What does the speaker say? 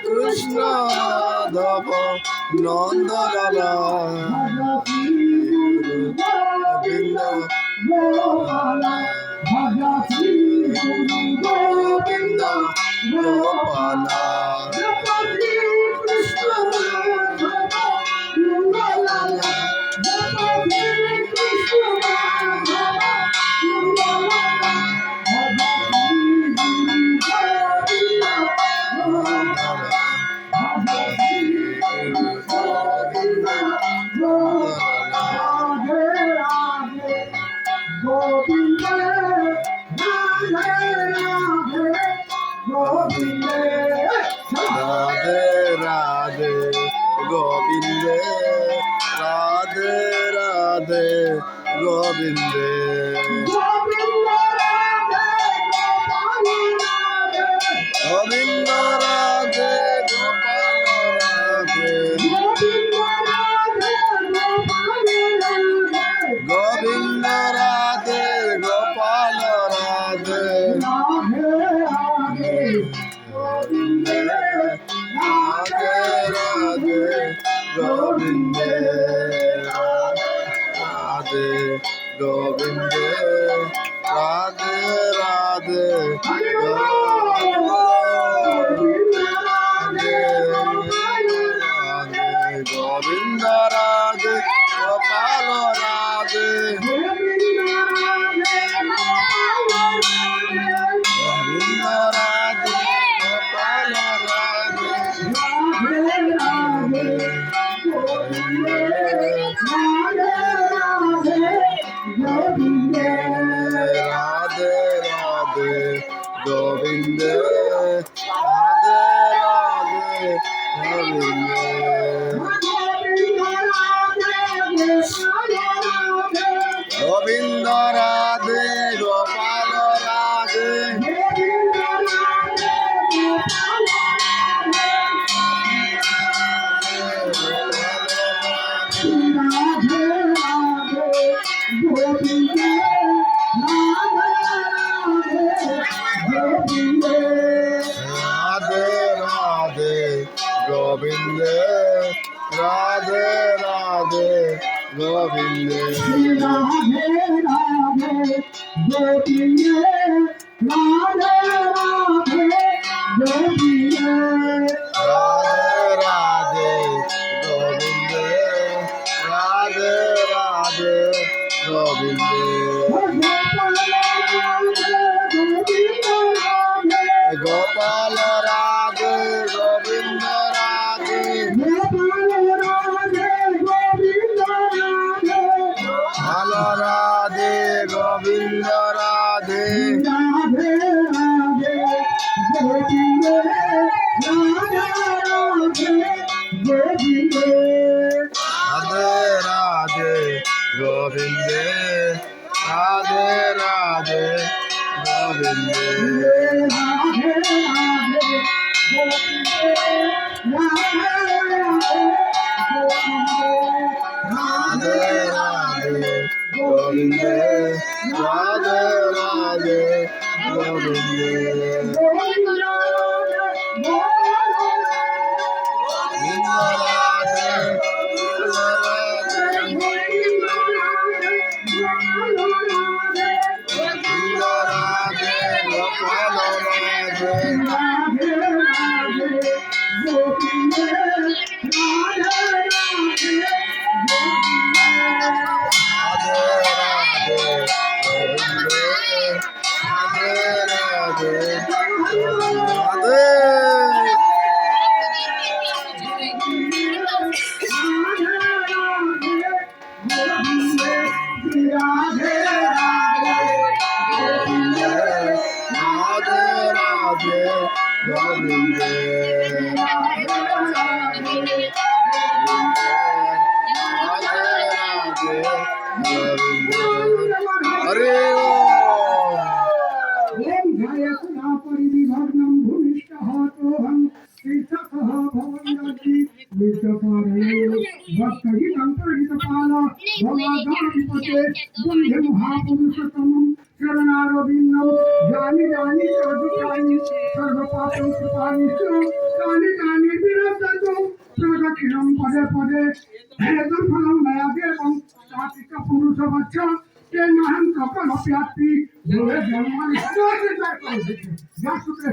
কৃষ্ণ ধব নন্দলালা গোবিন্দ গোবিন্দ গোপালা রাধে রাধে গোবিন্দে রাধে রাধে গোবিন্দে গোবিন্দ রাধে গোপাল রাধে গোবিন্দ রাধে গোপাল রাধে গোবিন্দে রাধে রাধে গোবিন্দে রাধে গোবিন্দে রাধে রাধে গোবিন্দ রাধে গোপাল রাধে গোবিন্দ রাধে গোপাল রাধে রাধে রাধে গোবিন্দে রাধে রাধে গোবিন্দে গোবিন্দ রাধে গোপাল রাধে রাধে রাধে গোবিন্দে রাধে রাধে গোবিন্দে রাধে রাধে গোবিন্দে রাধে রাধে গোবিন্দে গোপাল রাধে গোবিন্দ রাধে গোপাল রাধে গোবিন্দ রাধে রাধে রাধে গোবিন্দে রাধে রাধে গোবিন্দে রাধে রাধে গোবিন্দে রাধে রাধে গোবিন্দে परिविभग्नं भूमिष्ठः ভগবানপতে বন্ধে মহাপুরুষোত্তম শরণারবিন্দ জানি জানি সর্বকানি সর্বপাপং কৃপানিষ্ঠ জানি জানি বিরজত প্রদক্ষিণম পদে পদে হেতু ফলম নয়াদেবং সাত্বিক পুরুষ বচ্চ তে নাহং কপল প্যাত্তি ভবে জন্মানি যা সূত্রে